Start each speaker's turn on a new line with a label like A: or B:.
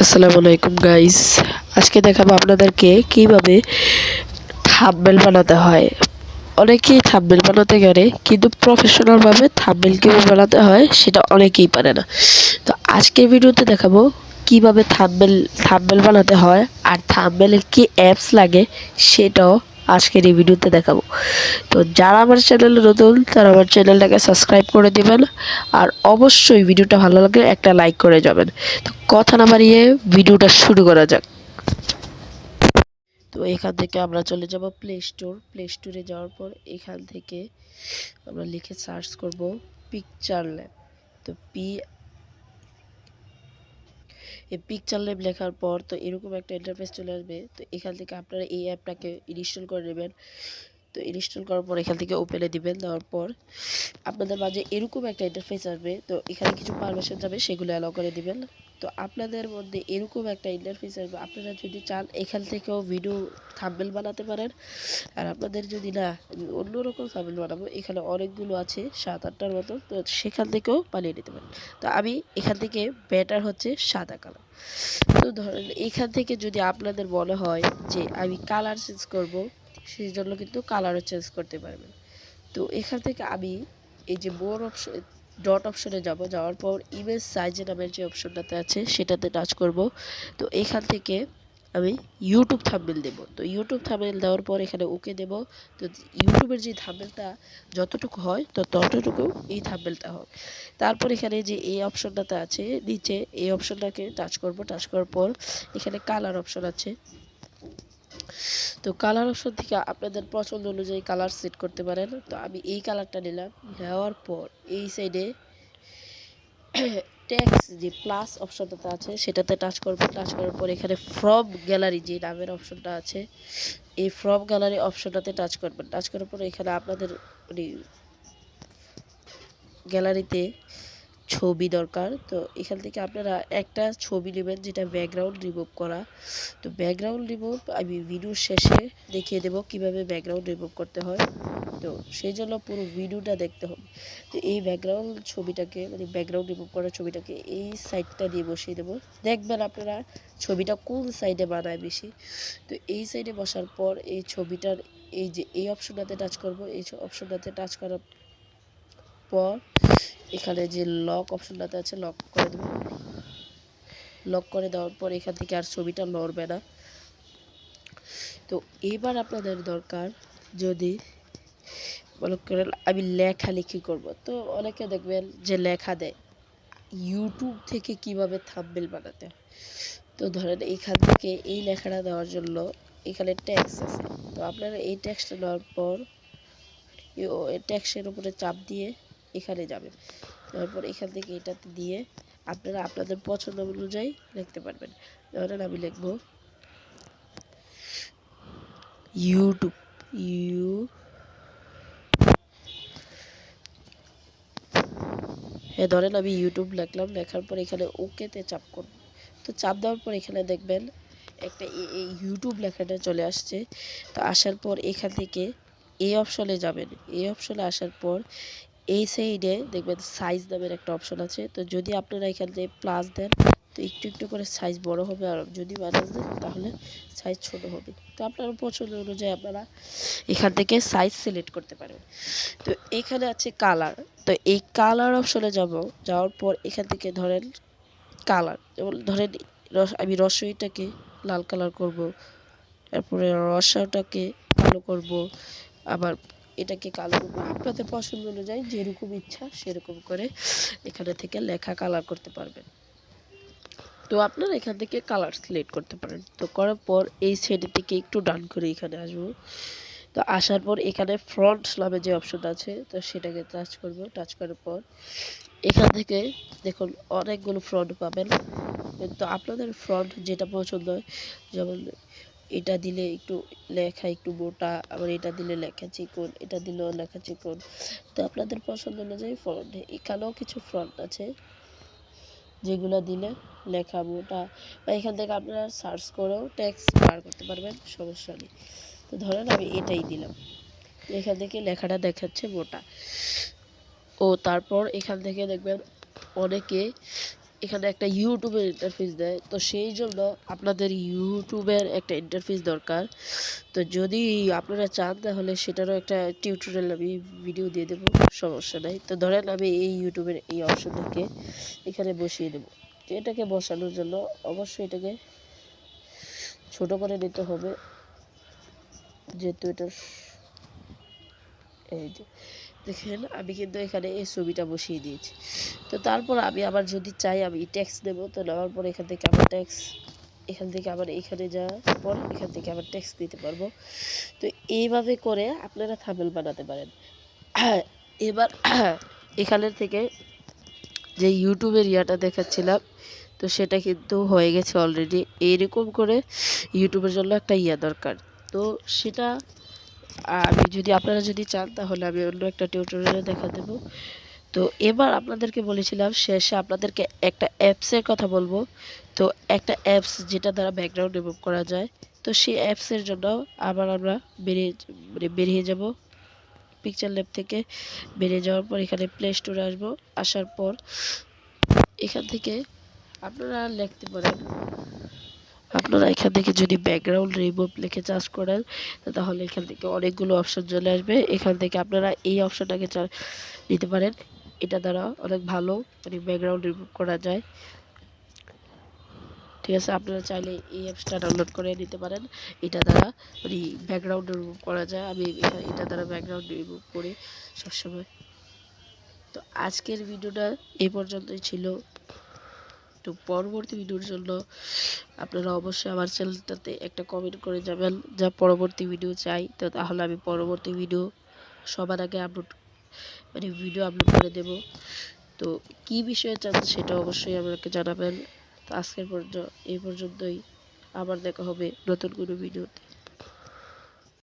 A: আসসালামু আলাইকুম গাইস। আজকে দেখাবো আপনাদেরকে কিভাবে থাম্বনেল বানাতে হয়। অনেকেই থাম্বনেল বানাতে পারে কিন্তু প্রফেশনাল ভাবে থাম্বনেল কিভাবে বানাতে হয় সেটা অনেকেই পারে না। তো আজকের ভিডিওতে দেখাবো কিভাবে থাম্বনেল বানাতে হয় আর থাম্বনেলের কি অ্যাপস লাগে সেটাও আজকের এই ভিডিওতে দেখাবো। তো যারা আমার চ্যানেলে নতুন তারা আমার চ্যানেলটাকে সাবস্ক্রাইব করে দিবেন আর অবশ্যই ভিডিওটা ভালো লাগলে একটা লাইক করে যাবেন। তো কথা না বাড়িয়ে ভিডিওটা শুরু করা যাক। তো এখান থেকে আমরা চলে যাব প্লে স্টোরে যাওয়ার পর এখান থেকে আমরা লিখে সার্চ করব পিকচার ল্যাব। তো পিকচার ল্যাব লেখার পর তো এরকম একটা ইন্টারফেস চলে আসবে। তো এখান থেকে আপনারা এই অ্যাপটাকে ইনস্টল করে নেবেন। তো ইনস্টল করার পর এখান থেকে ওপেনে দিবেন। দেওয়ার পর আপনাদের মাঝে এরকম একটা ইন্টারফেস আসবে। তো এখানে কিছু পারমিশন যাবে, সেগুলো অ্যালাউ করে দিবেন। তো আপনাদের মধ্যে এরকম একটা ইন্টারফেস আসবে। আপনারা যদি চান এখান থেকেও ভিডিও থাম্বনেল বানাতে পারেন। আর আপনাদের যদি না অন্যরকম থাম্বনেল বানাবো, এখানে অনেকগুলো আছে 7-8টার মতো, তো সেখান থেকেও বানিয়ে নিতে পারেন। তো আমি এখান থেকে বেটার হচ্ছে সাদা কালার। তো ধরেন এখান থেকে যদি আপনাদের মনে হয় যে আমি কালার চেঞ্জ করব, সেই জন্য কিন্তু কালারও চেঞ্জ করতে পারবেন। তো এখান থেকে আমি এই যে মোর অপশন ডট অপশনে যাব, যাওয়ার পর ইমেজ সাইজ নামের যে অপশনটাতে আছে সেটাতে টাচ করব। তো এখান থেকে আমি ইউটিউব থাম্বনেল দেব। তো ইউটিউব থাম্বনেল দেওয়ার পর এখানে ওকে দেব। তো ইউটিউবের যে থাম্বনেলটা যতটুকু হয় তো ততটুকু এই থাম্বনেলটা হবে। তারপর এখানে যে এই অপশনটাতে আছে নিচে, এই অপশনটাকে টাচ করব। টাচ করার পর এখানে কালার অপশন আছে। তো কালার অপশন থেকে আপনাদের পছন্দ অনুযায়ী কালার সেট করতে পারেন। তো আমি এই কালারটা নিলাম। নেওয়ার পর এই সাইডে টেক্সট যে প্লাস অপশনটাতে আছে সেটাতে টাচ করব। টাচ করার পর এখানে ফ্রম গ্যালারি যে নামের অপশনটা আছে, এই ফ্রম গ্যালারি অপশনটাতে টাচ করবেন। টাচ করার পর এখানে আপনাদের গ্যালারিতে ছবি দরকার। তো এখান থেকে আপনারা একটা ছবি নেবেন যেটা ব্যাকগ্রাউন্ড রিমুভ করা। তো ব্যাকগ্রাউন্ড রিমুভ আমি ভিডিওর শেষে দেখিয়ে দেব কিভাবে ব্যাকগ্রাউন্ড রিমুভ করতে হয়। তো সেই জন্য পুরো ভিডিওটা দেখতে হবে। তো এই ব্যাকগ্রাউন্ড ছবিটাকে মানে ব্যাকগ্রাউন্ড রিমুভ করার ছবিটাকে এই সাইডটা দিয়ে বসিয়ে দেবো। দেখবেন আপনারা ছবিটা কোন সাইডে বানায় বেশি। তো এই সাইডে বসার পর এই ছবিটার এই যে এই অপশনটাতে টাচ করব। এই অপশনটাতে টাচ করার পর এখানে যে লক অপশনটাতে আছে লক করে দেব। লক করে দেওয়ার পর এখান থেকে আর ছবিটা লড়বে না। তো এবার আপনাদের দরকার, যদি মনে করেন আমি লেখালেখি করব, তো অনেকে দেখবেন যে লেখা দেয় ইউটিউব থেকে কিভাবে থাম্বনেল বানাতে হয়। তো ধরেন এখান থেকে এই লেখাটা দেওয়ার জন্য এখানে টেক্সট আছে। তো আপনারা এই টেক্সটটা নেওয়ার পর এই টেক্সটের উপরে চাপ দিয়ে এখানে যাবেন। তারপর এখান থেকে এটাতে দিয়ে আপনারা আপনাদের পছন্দ অনুযায়ী লিখতে পারবেন। ধরেন আমি লিখব ইউটিউব ধরেন আমি ইউটিউব লিখলাম। লেখার পর এখানে ওকেতে চাপ করব। তো চাপ দেওয়ার পর এখানে দেখবেন একটা এই ইউটিউব লেখাটা চলে আসছে। তো আসার পর এখান থেকে এই অপশনে যাবেন। এই অপশনে আসার পর এই সাইডে দেখবেন সাইজ নামের একটা অপশন আছে। তো যদি আপনারা এখান থেকে প্লাস দেন তো একটু একটু করে সাইজ বড় হবে, আর যদি মাইনাস দেন তাহলে সাইজ ছোট হবে। তো আপনার পছন্দ অনুযায়ী আপনারা এখান থেকে সাইজ সিলেক্ট করতে পারেন। তো এখানে আছে কালার। তো এই কালার অপশনে যাব। যাওয়ার পর এখান থেকে ধরেন কালার, যেমন ধরেন আমি রসইটাকে লাল কালার করব, তারপরে রসাটাকে কালো করব, আবার এটাকে কালো করব। আপনাদের পছন্দ অনুযায়ী যেরকম ইচ্ছা সেরকম করে এখানে থেকে লেখা কালার করতে পারবেন। তো আপনারা এখান থেকে কালার সিলেক্ট করতে পারেন। তো করার পর এই সাইডে থেকে একটু ডান করে এখানে আসবো। তো আসার পর এখানে ফ্রন্ট নামে যে অপশনটা আছে তো সেটাকে টাচ করব। টাচ করার পর এখান থেকে দেখুন অনেকগুলো ফ্রন্ট পাবেন। তো আপনাদের ফ্রন্ট যেটা পছন্দ হয়, যেমন এটা দিলে একটু লেখা একটু মোটা, আবার এটা দিলে লেখা চিকন, এটা দিলেও লেখা চিকন। তো আপনাদের পছন্দ অনুযায়ী ফ্রন্ট। এখানেও কিছু ফ্রন্ট আছে যেগুলো দিলে লেখা মোটা, বা এখান থেকে আপনারা সার্চ করেও টেক্সট বার করতে পারবেন, সমস্যা নেই। তো ধরেন আমি এটাই দিলাম। এখান থেকে লেখাটা দেখাচ্ছে মোটা। ও তারপর এখান থেকে দেখবেন অনেকে এখানে একটা ইউটিউবের ইন্টারফেস দেয়, তো সেই জন্য আপনাদের ইউটিউবের একটা ইন্টারফেস দরকার। তো যদি আপনারা চান তাহলে সেটারও একটা টিউটোরিয়াল আমি ভিডিও দিয়ে দেবো, সমস্যা নাই। তো ধরেন আমি এই ইউটিউবের এই অপশনটাকে এখানে বসিয়ে দেবো। তো এটাকে বসানোর জন্য অবশ্যই এটাকে ছোট করে নিতে হবে, যেহেতু এটা এই যে দেখেন আমি কিন্তু এখানে এই ছবিটা বসিয়ে দিয়েছি। তো তারপর আমি আবার যদি চাই আমি ট্যাক্স দেব, তো নেওয়ার পর এখান থেকে আবার ট্যাক্স, এখান থেকে আবার এখানে যাওয়ার পর এখান থেকে আবার ট্যাক্স দিতে পারবো। তো এইভাবে করে আপনারা থাম্বনেল বানাতে পারেন। এবার এখানের থেকে যে ইউটিউবের ইয়াটা দেখাচ্ছিলাম, তো সেটা কিন্তু হয়ে গেছে অলরেডি। এইরকম করে ইউটিউবের জন্য একটা ইয়া দরকার। তো সেটা আমি যদি আপনারা যদি চান তাহলে আমি অন্য একটা টিউটোরিয়ালে দেখা দেব। তো এবার আপনাদেরকে বলেছিলাম শেষে আপনাদেরকে একটা অ্যাপসের কথা বলবো। তো একটা অ্যাপস যেটা দ্বারা ব্যাকগ্রাউন্ড রিমুভ করা যায়। তো সেই অ্যাপসের জন্য আবার আমরা বেরিয়ে যাব পিকচার ল্যাব থেকে। বেরিয়ে যাওয়ার পর এখানে প্লে স্টোরে আসবো। আসার পর এখান থেকে আপনারা লিখতে পারেন, আপনারা এখান থেকে যদি ব্যাকগ্রাউন্ড রিমুভ লিখে চার্জ করেন তাহলে এখান থেকে অনেকগুলো অপশন চলে আসবে। এখান থেকে আপনারা এই অপশনটাকে নিতে পারেন। এটা দ্বারা অনেক ভালো মানে ব্যাকগ্রাউন্ড রিমুভ করা যায়। ঠিক আছে, আপনারা চাইলে এই অ্যাপসটা ডাউনলোড করে নিতে পারেন। এটা দ্বারা মানে ব্যাকগ্রাউন্ড রিমুভ করা যায়। আমি এটা দ্বারা ব্যাকগ্রাউন্ড রিমুভ করি সবসময়। তো আজকের ভিডিওটা এই পর্যন্তই ছিল। তো পরবর্তী ভিডিওর জন্য আপনারা অবশ্যই আমার চ্যানেলটাতে একটা কমেন্ট করে যাবেন যা পরবর্তী ভিডিও চাই। তো তাহলে আমি পরবর্তী ভিডিও সবার আগে ভিডিও আপলোড করে দেব। তো কি বিষয়ে চান সেটা অবশ্যই আমাকে জানাবেন। তো আজকের পর্যন্ত এই পর্যন্তই, আবার দেখা হবে নতুন কোনো ভিডিওতে।